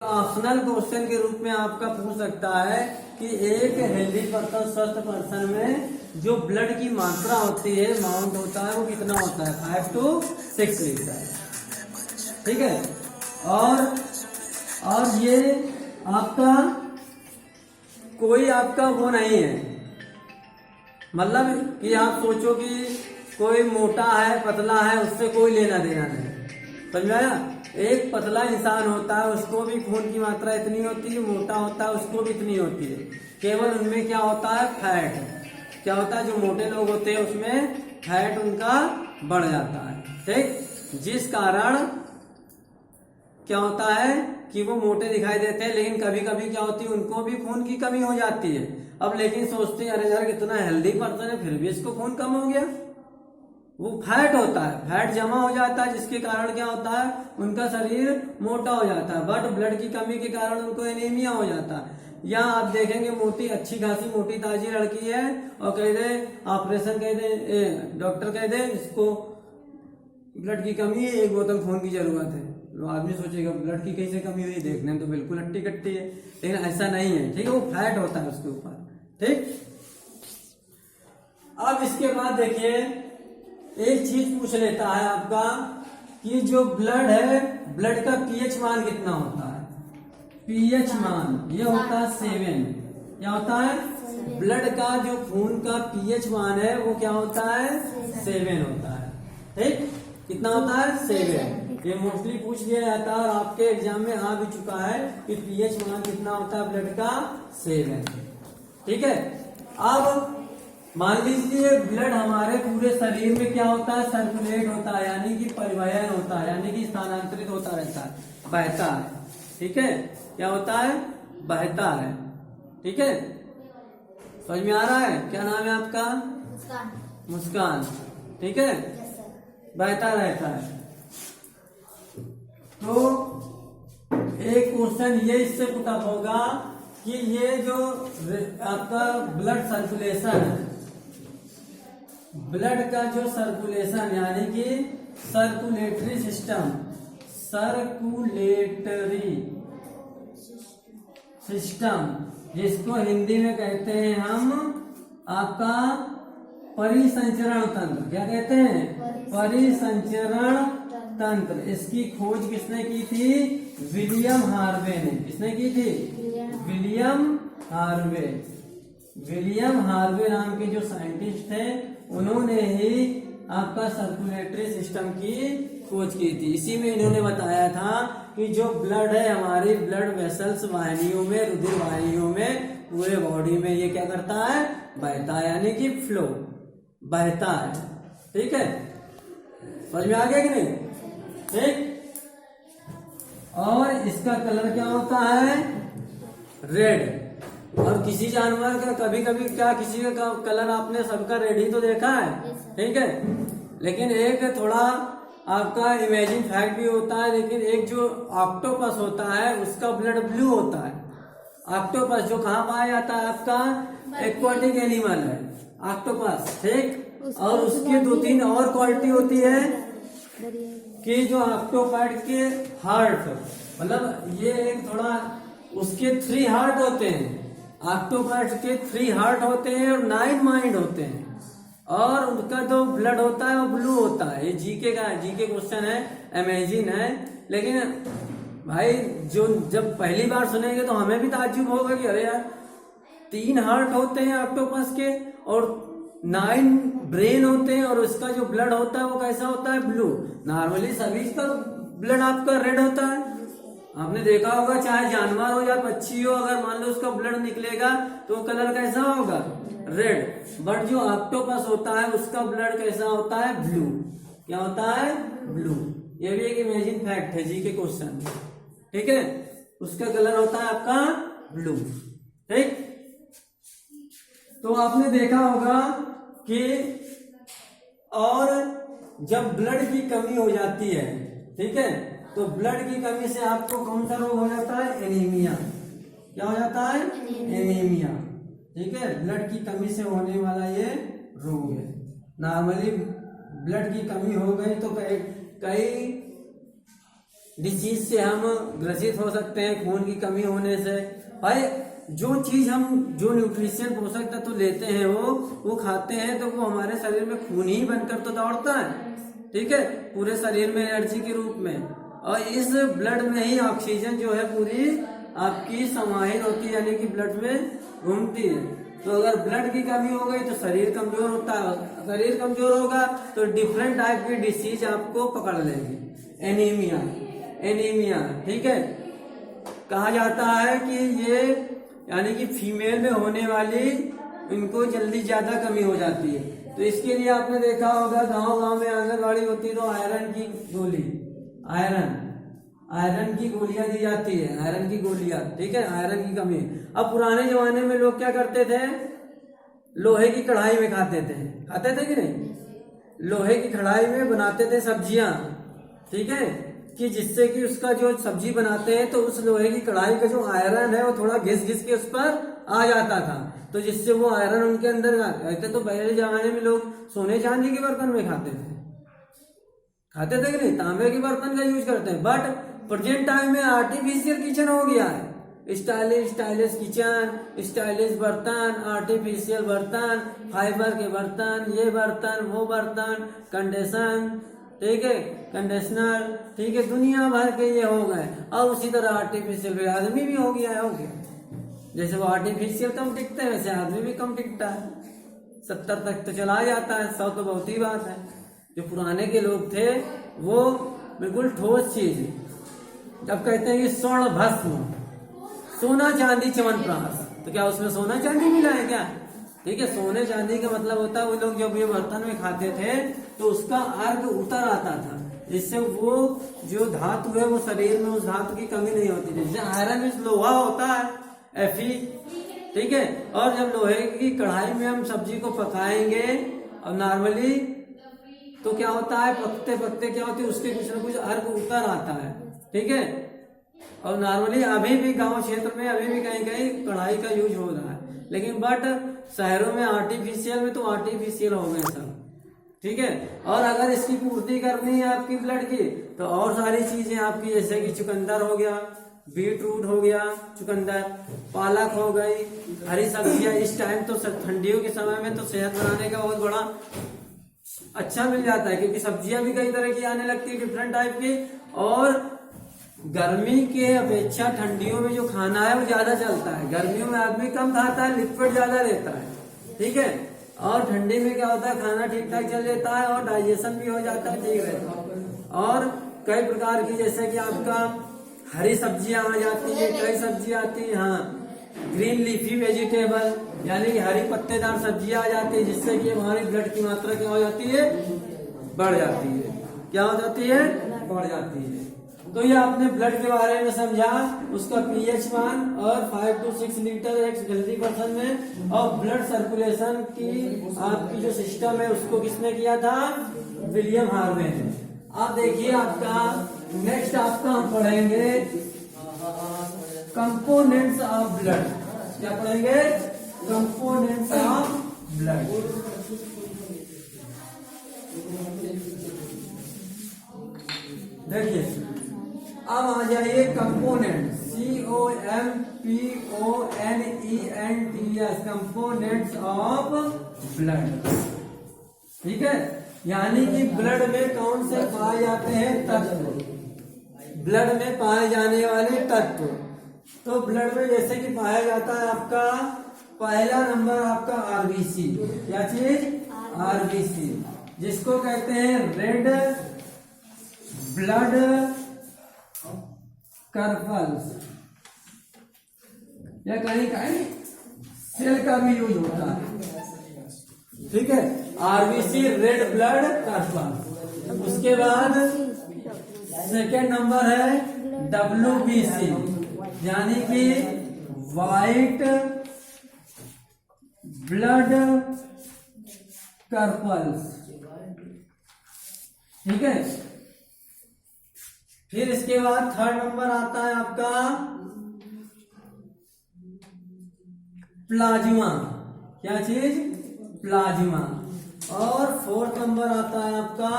Optional question के रूप में आपका पूछ सकता है कि एक हेल्दी पर्सन, स्वस्थ पर्सन में जो ब्लड की मात्रा होती है, अमाउंट होता है, वो कितना होता है? 5 to 6 लीटर। ठीक है। और ये आपका कोई आपका वो नहीं है, मतलब कि आप सोचो कि कोई मोटा है, पतला है, उससे कोई लेना देना नहीं। समझ में आया? एक पतला इंसान होता है, उसको भी खून की मात्रा इतनी होती है, मोटा होता है उसको भी इतनी होती है। केवल उनमें क्या होता है? फैट। क्या होता है? जो मोटे लोग होते हैं उसमें फैट उनका बढ़ जाता है। ठीक। जिस कारण क्या होता है कि वो मोटे दिखाई देते हैं, लेकिन कभी कभी क्या होती है, उनको भी खून की कमी हो जाती है। अब लेकिन सोचते हैं अरे यार कितना हेल्दी पर्सन है, फिर भी इसको खून कम हो गया। वो फैट होता है, फैट जमा हो जाता है, जिसके कारण क्या होता है, उनका शरीर मोटा हो जाता है। बट ब्लड की कमी के कारण उनको एनीमिया हो जाता है। या आप देखेंगे मोटी अच्छी खासी मोटी ताजी लड़की है और कह दे ऑपरेशन, कह दे डॉक्टर कह दे इसको ब्लड की कमी है, 1 बोतल खून की जरूरत है। तो आदमी सोचेगा ब्लड की कैसे कमी हुई, देखने में तो बिल्कुल हट्टी कट्टी है, लेकिन ऐसा नहीं है। ठीक है, वो फैट होता है उसके ऊपर। ठीक। अब इसके बाद देखिए एक चीज पूछ लेता है आपका कि जो ब्लड है, ब्लड का पीएच मान कितना होता है? पीएच मान ये होता है 7। क्या होता है? ब्लड का जो खून का पीएच मान है वो क्या होता है? 7 होता है। ठीक। कितना होता है? 7। ये मोस्टली पूछ लिया जाता है और आपके एग्जाम में आ भी चुका है कि पीएच मान कितना होता है ब्लड का? 7। ठीक है। अब मान लीजिए ब्लड हमारे पूरे शरीर में क्या होता है? सर्कुलेट होता है, यानी कि परिवहन होता है, यानी कि स्थानांतरित होता रहता है, बहता है। ठीक है। क्या होता है? बहता है। ठीक है। समझ में आ रहा है? क्या नाम है आपका? मुस्कान। मुस्कान। ठीक है। बहता रहता है। तो एक क्वेश्चन ये इससे पुटअप होगा कि ये जो आपका ब्लड सर्कुलेशन है, ब्लड का जो सर्कुलेशन यानी कि सर्कुलेटरी सिस्टम, जिसको हिंदी में कहते हैं हम आपका परिसंचरण तंत्र। क्या कहते हैं? परिसंचरण तंत्र। इसकी खोज किसने की थी? विलियम हार्वे ने। किसने की थी? William Harvey. विलियम हार्वे नाम के जो साइंटिस्ट थे, उन्होंने ही आपका सर्कुलेटरी सिस्टम की खोज की थी। इसी में इन्होंने बताया था कि जो ब्लड है हमारी ब्लड वेसल्स, वाहिनियों में, रुधिर वाहिनियों में, पूरे बॉडी में ये क्या करता है? बहता है, यानी कि फ्लो, बहता है। ठीक है। समझ में आ गया कि नहीं? ठीक। और इसका कलर क्या होता है? रेड। और किसी जानवर का कभी कभी क्या, किसी का कलर आपने सबका रेड ही तो देखा है। ठीक है। लेकिन एक थोड़ा आपका इमेजिन फैक्ट भी होता है, लेकिन एक जो ऑक्टोपस होता है उसका ब्लड ब्लू होता है। ऑक्टोपस जो कहाँ पाया जाता है? आपका एक्वाटिक एनिमल है ऑक्टोपस। ठीक। और उसकी 2-3 और क्वालिटी होती है कि जो ऑक्टोपैड के हार्ट, मतलब ये एक थोड़ा उसके 3 हार्ट होते हैं। ऑक्टोपैड के 3 हार्ट होते हैं और 9 माइंड होते हैं, और उनका जो ब्लड होता है वो ब्लू होता है। ये जीके का जीके क्वेश्चन है, अमेजिंग है। लेकिन भाई जो जब पहली बार सुनेंगे तो हमें भी ताज्जुब होगा कि अरे यार 3 हार्ट होते हैं ऑक्टोपस के और 9 ब्रेन होते हैं, और उसका जो ब्लड होता है वो कैसा होता है? ब्लू। नॉर्मली सभी का ब्लड आपका रेड होता है। आपने देखा होगा चाहे जानवर हो या पक्षी हो, अगर मान लो उसका ब्लड निकलेगा तो कलर कैसा होगा? रेड। बट जो ऑक्टोपस होता है उसका ब्लड कैसा होता है? ब्लू। क्या होता है? ब्लू। ये भी एक इमेजिन फैक्ट है जी के क्वेश्चन। ठीक है। उसका कलर होता है आपका ब्लू। ठीक। तो आपने देखा होगा कि और जब ब्लड की कमी हो जाती है, ठीक है, तो ब्लड की कमी से आपको कौन सा रोग हो जाता है? एनीमिया। क्या हो जाता है? एनीमिया। ठीक है। ब्लड की कमी से होने वाला ये रोग है। नॉर्मली ब्लड की कमी हो गई तो कई डिजीज से हम ग्रसित हो सकते हैं, खून की कमी होने से। भाई जो चीज हम जो न्यूट्रिशन पोषक तत्व लेते हैं वो खाते हैं तो वो हमारे शरीर में खून ही बनकर तो दौड़ता है, ठीक है, पूरे शरीर में एनर्जी के रूप में। और इस ब्लड में ही ऑक्सीजन जो है पूरी आपकी समाहित होती है, यानी कि ब्लड में घूमती है। तो अगर ब्लड की कमी हो गई तो शरीर कमजोर होता है, शरीर कमजोर होगा तो डिफरेंट टाइप की डिसीज आपको पकड़ लेगी। एनीमिया, ठीक है, कहा जाता है कि ये यानी कि फीमेल में होने वाली इनको जल्दी ज्यादा कमी हो जाती है। तो इसके लिए आपने देखा होगा गांव में आंगनबाड़ी होती है तो आयरन की गोली, आयरन की गोलियां दी जाती है, आयरन की गोलियां, ठीक है, आयरन की कमी। अब पुराने जमाने में लोग क्या करते थे, लोहे की कढ़ाई में खाते थे कि नहीं, लोहे की कढ़ाई में बनाते थे सब्जियां, ठीक है, कि जिससे कि उसका जो सब्जी बनाते हैं तो उस लोहे की कढ़ाई का जो आयरन है वो थोड़ा घिस के उस पर आ जाता था, तो जिससे वो आयरन उनके अंदर रहते। तो पहले जमाने में लोग सोने चांदी के बर्तन में खाते थे कि नहीं, तांबे के बर्तन का यूज करते हैं। बट प्रेजेंट टाइम में आर्टिफिशियल किचन हो गया है, स्टाइलिश किचन, स्टाइलिश बर्तन, आर्टिफिशियल बर्तन, फाइबर के बर्तन, ये बर्तन, वो बर्तन, कंडीशन, ठीक है, कंडीशनर, ठीक है, दुनिया भर के ये हो गए। और उसी तरह आर्टिफिशियल आदमी भी हो गया है, जैसे वो आर्टिफिशियल कम टिकते हैं वैसे आदमी भी कम टिकता है, 70 तक तो चला जाता है, 100 तो बहुत ही बात है। जो पुराने के लोग थे वो बिल्कुल ठोस चीज, जब कहते हैं कि स्वर्ण भस्म, सोना चांदी च्यवनप्राश, तो क्या उसमें सोना चांदी मिला है क्या, ठीक है, सोने चांदी का मतलब होता है वो लोग जब ये बर्तन में खाते थे तो उसका अर्क उतर आता था, जिससे वो जो धातु है वो शरीर में उस धातु की कमी नहीं होती थी। जैसे आयरन में लोहा होता है Fe, ठीक है, और जब लोहे की कढ़ाई में हम सब्जी को पकाएंगे और नॉर्मली तो क्या होता है, पकते क्या होती है, उसके कुछ न कुछ अर्क उतर आता है, ठीक है। और नॉर्मली अभी भी गांव क्षेत्र में अभी भी कहीं कढ़ाई का यूज हो रहा है, लेकिन बट शहरों में आर्टिफिशियल में तो आर्टिफिशियल हो गए सब, ठीक है। और अगर इसकी पूर्ति करनी है आपकी ब्लड की तो और सारी चीजें आपकी, जैसे कि चुकंदर हो गया, बीट रूट हो गया, चुकंदर, पालक हो गई, हरी सब्जियां। इस टाइम तो ठंडियों के समय में तो सेहत बनाने का बहुत बड़ा अच्छा मिल जाता है, क्योंकि सब्जियां भी कई तरह की आने लगती है, डिफरेंट टाइप की। और गर्मी के अपेक्षा ठंडियों में जो खाना है वो ज्यादा चलता है, गर्मियों में आदमी कम खाता है, लिक्विड ज्यादा रहता है, ठीक है। और ठंडी में क्या होता है, खाना ठीक ठाक चल जाता है और डाइजेशन भी हो जाता है, ठीक रहता है। और कई प्रकार की, जैसे कि आपका हरी सब्जियां आ जाती है, कई सब्जियां आती है, हाँ, ग्रीन लीफी वेजिटेबल, यानी कि हरी पत्तेदार सब्जियां आ जाती है, जिससे कि हमारी ब्लड की मात्रा क्या हो जाती है, बढ़ जाती है, क्या हो जाती है, बढ़ जाती है। तो ये आपने ब्लड के बारे में समझा, उसका पीएच मान, और 5 to 6 लीटर एक हेल्दी पर्सन में। और ब्लड सर्कुलेशन की आपकी जो सिस्टम है उसको किसने किया था, विलियम हार्वे ने। आप देखिए आपका नेक्स्ट आपका हम पढ़ेंगे कंपोनेंट्स ऑफ ब्लड। क्या पढ़ेंगे, कंपोनेंट्स ऑफ ब्लड। देखिए अब आ जाइए component, COMPONENTS, components of blood, ठीक है। यानी कि ब्लड में कौन से पाए जाते हैं तत्व, ब्लड में पाए जाने वाले तत्व। तो ब्लड में जैसे कि पाया जाता है आपका पहला नंबर आपका आरबीसी, क्या चीज, आरबीसी, जिसको कहते हैं रेड ब्लड कर्पल्स, या कहीं सेल का भी यूज होता है, ठीक है, आरबीसी रेड ब्लड कर्पल्स। उसके बाद सेकेंड नंबर है डब्ल्यूबीसी, यानी कि वाइट ब्लड कर्पल्स, ठीक है। फिर इसके बाद थर्ड नंबर आता है आपका प्लाज्मा, क्या चीज, प्लाज्मा। और फोर्थ नंबर आता है आपका